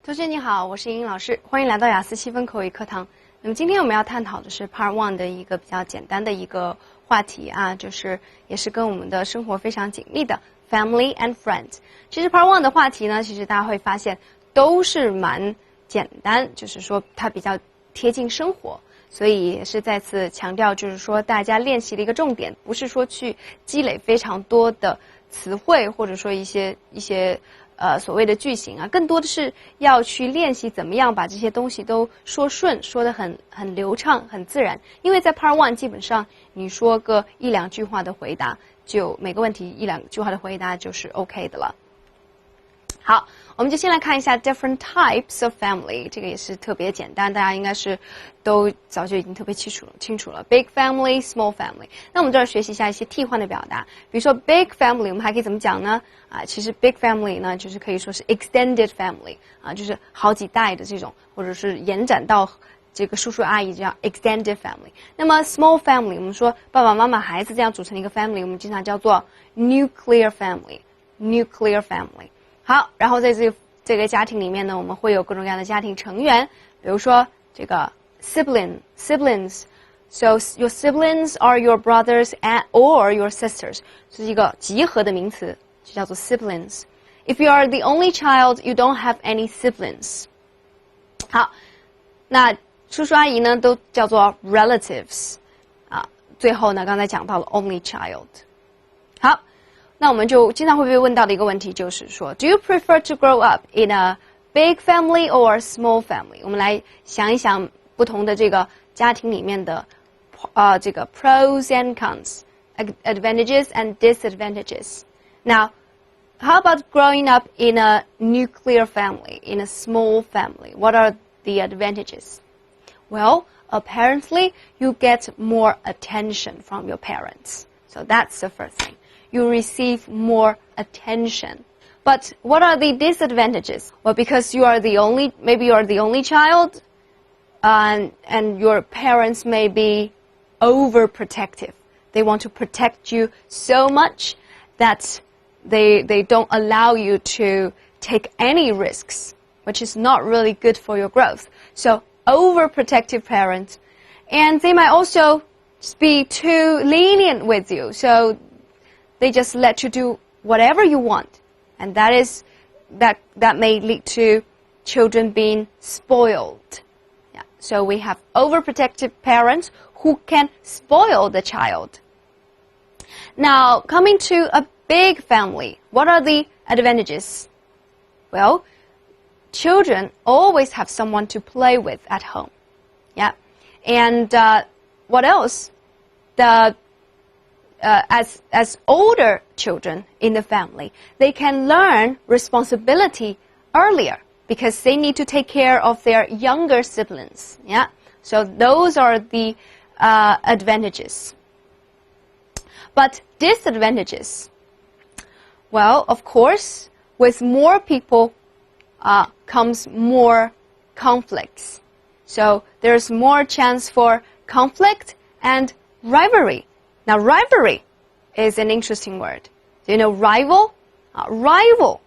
同学你好，我是英英老师，欢迎来到雅思7分口语课堂。那么今天我们要探讨的是 Part1 的一个比较简单的一个话题啊，就是也是跟我们的生活非常紧密的 Family and Friends。其实 Part1 的话题呢，其实大家会发现都是蛮简单，就是说它比较贴近生活。所以也是再次强调，就是说大家练习的一个重点，不是说去积累非常多的词汇，或者说一些所谓的句型啊，更多的是要去练习怎么样把这些东西都说顺，说得很流畅、很自然。因为在 Part1 基本上你说个一两句话的回答，就每个问题一两句话的回答就是 OK 的了。好，我们就先来看一下 different types of family， 这个也是特别简单，大家应该是都早就已经特别清楚了 big family, small family。那我们这儿学习一下一些替换的表达，比如说 big family 我们还可以怎么讲呢？其实 big family 呢就是可以说是 extended family 就是好几代的这种，或者是延展到这个叔叔阿姨这样 extended family。那么 small family 我们说爸爸妈妈孩子这样组成的一个 family， 我们经常叫做 nuclear family。好，然后在这个家庭里面呢，我们会有各种各样的家庭成员，比如说这个 siblings。 So your siblings are your brothers or your sisters， 是一个集合的名词，就叫做 siblings。 If you are the only child, you don't have any siblings。 好，那叔叔阿姨呢都叫做 relatives。 最后呢刚才讲到了 only child。 好，那我们就经常会被问到的一个问题就是说 Do you prefer to grow up in a big family or a small family？ 我们来想一想不同的这个家庭里面的这个 pros and cons, advantages and disadvantages. Now, how about growing up in a nuclear family, in a small family? What are the advantages? Well, apparently you get more attention from your parents. So that's the first thing. You receive more attention. But what are the disadvantages? Well, because maybe you are the only child, and your parents may be overprotective. They want to protect you so much that they don't allow you to take any risks, which is not really good for your growth. So overprotective parents, and they might also be too lenient with you. So they just let you do whatever you want, and that may lead to children being spoiled. Yeah. So we have overprotective parents who can spoil the child. Now, coming to a big family, what are the advantages? Well, children always have someone to play with at home. Yeah. And what else? As older children in the family, they can learn responsibility earlier because they need to take care of their younger siblings. Yeah. So those are the advantages. But disadvantages, well, of course, with more people comes more conflicts. So there's more chance for conflict and rivalry. Now, rivalry is an interesting word. Do you know rival? Rival,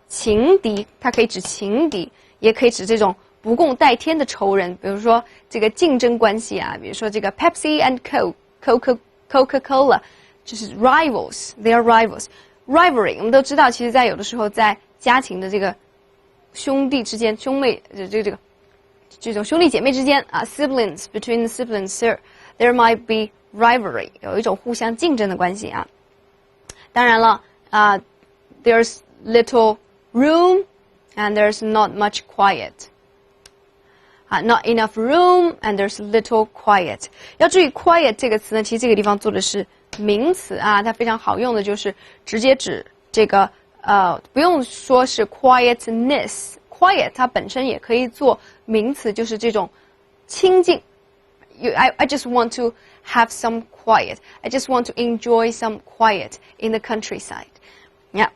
情敌，它可以指情敌，也可以指这种不共戴天的仇人，比如说这个竞争关系啊，比如说这个 Pepsi and Coca-Cola， 就是 rivals， they are rivals。 Rivalry 我们都知道，其实在有的时候在家庭的这个兄弟之间，兄妹这种兄弟姐妹之间siblings between the siblings there might be rivalry， 有一种互相竞争的关系啊。当然了there's little room and there's not much quiet。Not enough room and there's little quiet. 要注意 quiet 这个词呢，其实这个地方做的是名词啊，它非常好用的就是直接指这个不用说是 quietness， quiet 它本身也可以做名词，就是这种清静。I just want to have some quiet. I just want to enjoy some quiet in the countryside. Yeah.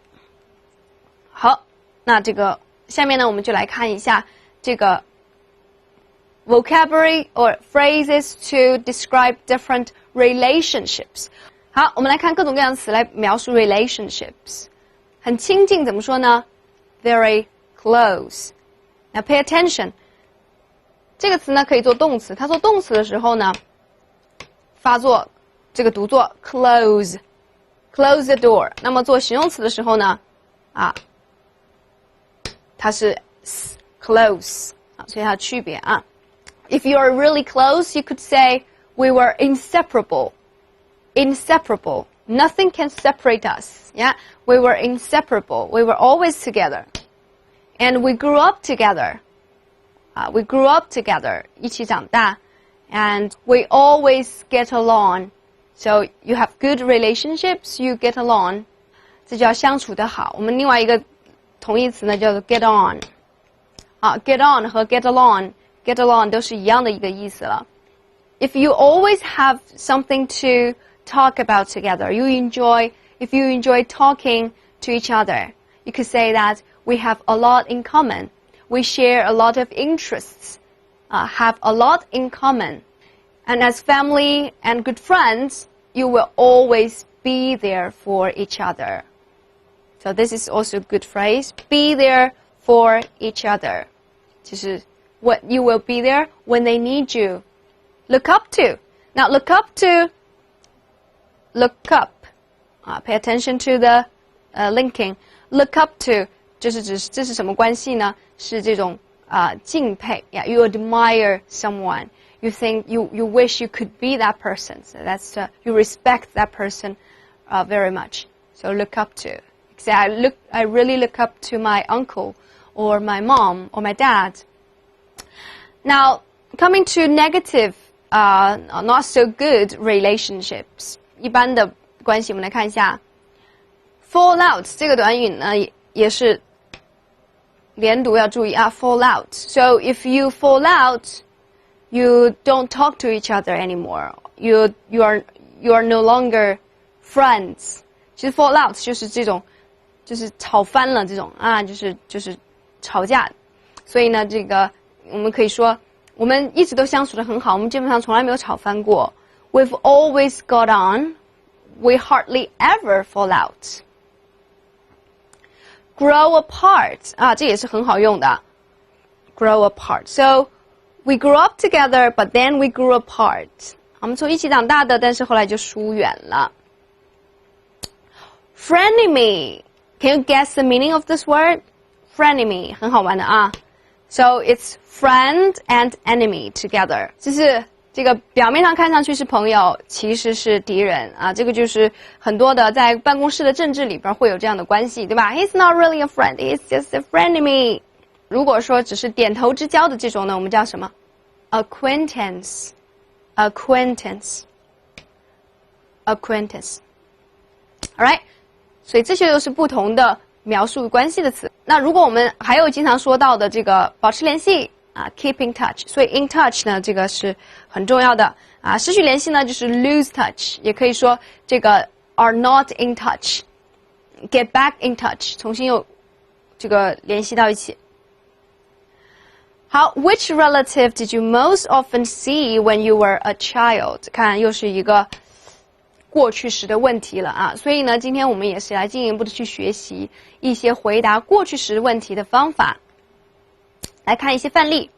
好，那这个下面呢，我们就来看一下这个vocabulary or phrases to describe different relationships. 好，我们来看各种各样的词来描述 relationships. 很亲近怎么说呢？ Very close. 那 pay attention 这个词呢可以做动词，它做动词的时候呢，发作这个读作 close the door。那么做形容词的时候呢，它是 close 所以它的区别啊。If you are really close, you could say we were inseparable. Inseparable. Nothing can separate us. Yeah, we were inseparable. We were always together, and we grew up together. We grew up together. 一起长大 and we always get along. So you have good relationships, you get along. 这叫相处得好。我们另外一个同义词呢叫做 get on. Get on 和 get along 都是一样的一个意思了。If you always have something to talk about together, if you enjoy talking to each other, you could say that we have a lot in common. We share a lot of interests, have a lot in common. And as family and good friends, you will always be there for each other. So this is also a good phrase. Be there for each other. 就是what you will be there when they need you. Look up to. Now look up. Pay attention to the linking. Look up to 这是什么关系呢？是这种敬佩。Yeah, you admire someone. You think you wish you could be that person. So that's you respect that person very much. So look up to. Say I really look up to my uncle or my mom or my dad. Now coming to negative, not so good relationships. 一般的关系，我们来看一下 fall out 这个短语呢，也是连读要注意啊 fall out. So if you fall out, you don't talk to each other anymore. You are no longer friends. 其实 fall out 就是这种，就是吵翻了这种啊，就是吵架。所以呢，这个我们可以说，我们一直都相处得很好，我们基本上从来没有吵翻过。We've always got on. We hardly ever fall out. Grow apart 这也是很好用的。Grow apart. So we grew up together, but then we grew apart. 我们从一起长大的，但是后来就疏远了。Frenemy. Can you guess the meaning of this word? Frenemy 很好玩的啊。So it's friend and enemy together. 就是这个表面上看上去是朋友，其实是敌人啊。这个就是很多的在办公室的政治里边会有这样的关系，对吧 ？He's not really a friend, he's just a frenemy. 如果说只是点头之交的这种呢，我们叫什么 ？Acquaintance. Alright. 所以这些都是不同的描述关系的词。那如果我们还有经常说到的这个保持联系。keep in touch. 所以 in touch 呢，这个是很重要的啊。失去联系呢，就是 lose touch， 也可以说这个 are not in touch. Get back in touch， 重新又这个联系到一起。好 ，Which relative did you most often see when you were a child？ 看，又是一个过去时的问题了啊。所以呢，今天我们也是来进一步的去学习一些回答过去时问题的方法。来看一些范例。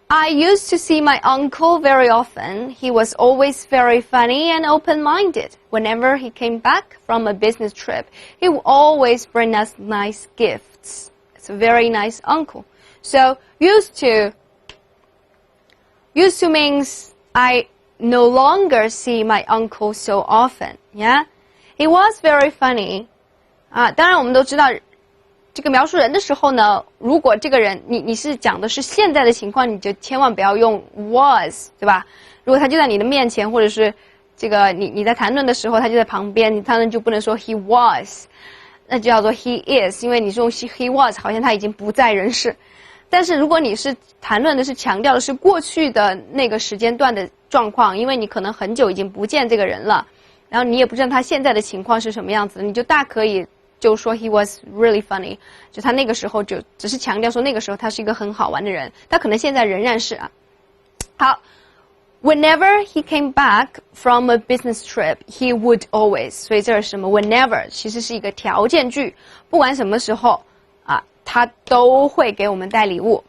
I used to see my uncle very often. He was always very funny and open-minded. Whenever he came back from a business trip, he would always bring us nice gifts. It's a very nice uncle. So used to means I no longer see my uncle so often. Yeah, he was very funny. 当然我们都知道。这个描述人的时候呢，如果这个人你是讲的是现在的情况，你就千万不要用 was， 对吧？如果他就在你的面前，或者是这个你在谈论的时候，他就在旁边，你当然就不能说 he was， 那就叫做 he is， 因为你用 he was 好像他已经不在人世。但是如果你是谈论的是强调的是过去的那个时间段的状况，因为你可能很久已经不见这个人了，然后你也不知道他现在的情况是什么样子，你就大可以。就说 he was really funny， 就他那个时候就只是强调说那个时候他是一个很好玩的人，他可能现在仍然是啊。好 ，Whenever he came back from a business trip, he would always， 所以这是什么 ？Whenever 其实是一个条件句，不管什么时候啊，他都会给我们带礼物。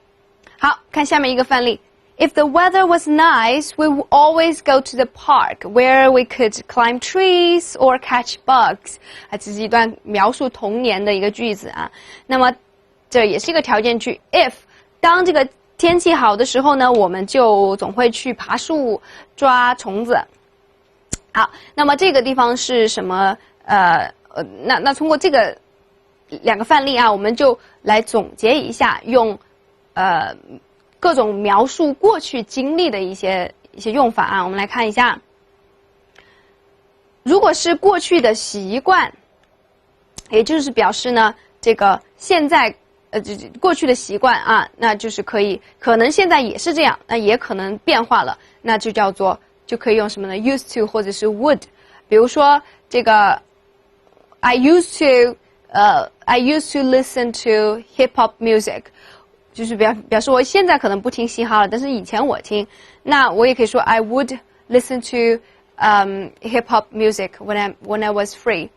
好，看下面一个范例。If the weather was nice, we would always go to the park where we could climb trees or catch bugs. 这是一段描述童年的一个句子啊。那么这也是一个条件句 ，if 当这个天气好的时候呢，我们就总会去爬树抓虫子。好，那么这个地方是什么？那通过这个两个范例啊，我们就来总结一下，用各种描述过去经历的一些用法啊。我们来看一下，如果是过去的习惯，也就是表示呢，这个现在过去的习惯啊，那就是可能现在也是这样，那也可能变化了，那就可以用什么呢 ？used to 或者是 would。比如说这个 I used to listen to hip hop music， 就是表示我现在可能不听嘻哈了，但是以前我听。那我也可以说 I would listen to hip hop music when I was free。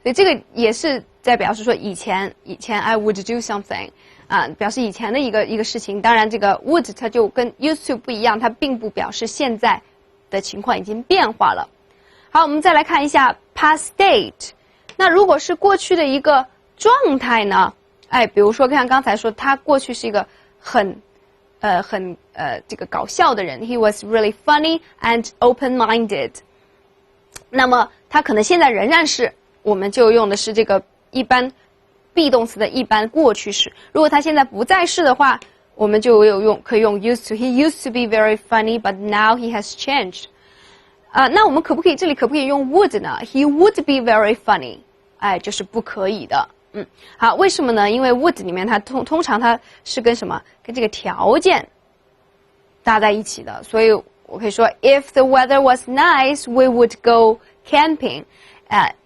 所以这个也是在表示说以前 I would do something 啊，表示以前的一个事情。当然这个 would 它就跟 used to 不一样，它并不表示现在的情况已经变化了。好，我们再来看一下 past state。那如果是过去的一个状态呢？比如说像刚才说，他过去是一个很这个搞笑的人 ，he was really funny and open-minded。那么他可能现在仍然是，我们就用的是这个一般 be 动词的一般过去式。如果他现在不在世的话，我们就可以用 used to。He used to be very funny, but now he has changed。那我们这里可不可以用 would 呢 ？He would be very funny。就是不可以的。好，为什么呢？因为 would 里面它通常它是跟什么？跟这个条件搭在一起的。所以我可以说 ，If the weather was nice, we would go camping.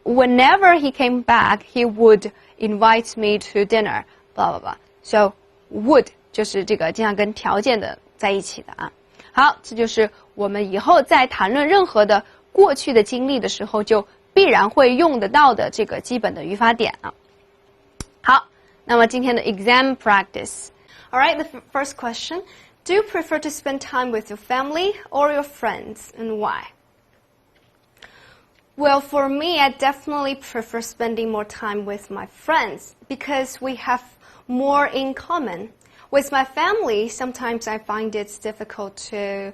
Whenever he came back, he would invite me to dinner. Blah blah blah. So would 就是这个经常跟条件的在一起的啊。好，这就是我们以后在谈论任何的过去的经历的时候，就必然会用得到的这个基本的语法点啊。好，那么今天的 exam practice. All right, the first question. Do you prefer to spend time with your family or your friends, and why? Well, for me, I definitely prefer spending more time with my friends because we have more in common. With my family, sometimes I find it's difficult to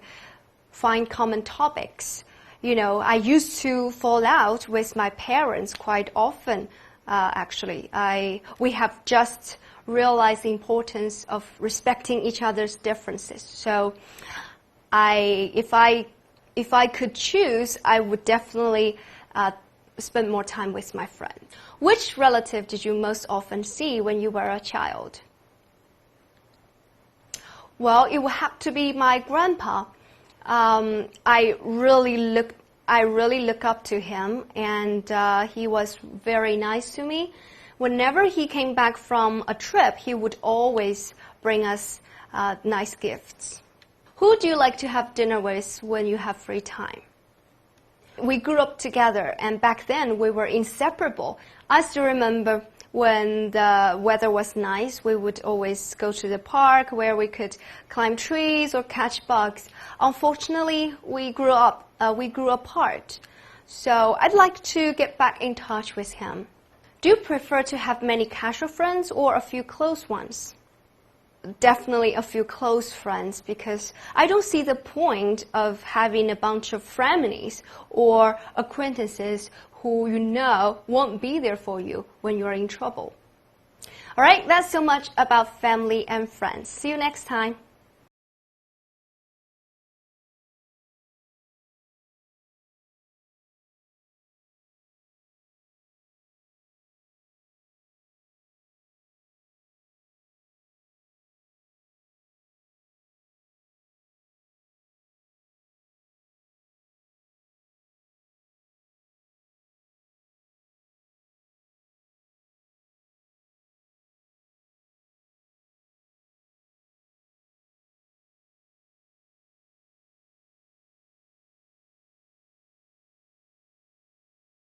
find common topics. You know, I used to fall out with my parents quite often, actually. We have just realized the importance of respecting each other's differences. So if I could choose, I would definitely spend more time with my friends. Which relative did you most often see when you were a child? Well, it would have to be my grandpa. I really look up to him, and he was very nice to me. Whenever he came back from a trip, he would always bring us nice gifts. Who do you like to have dinner with when you have free time? We grew up together, and back then we were inseparable. I still remember when the weather was nice, we would always go to the park where we could climb trees or catch bugs. Unfortunately, we grew apart. So I'd like to get back in touch with him. Do you prefer to have many casual friends or a few close ones? Definitely a few close friends, because I don't see the point of having a bunch of frenemies or acquaintances who you know won't be there for you when you're in trouble. Alright, that's so much about family and friends. See you next time.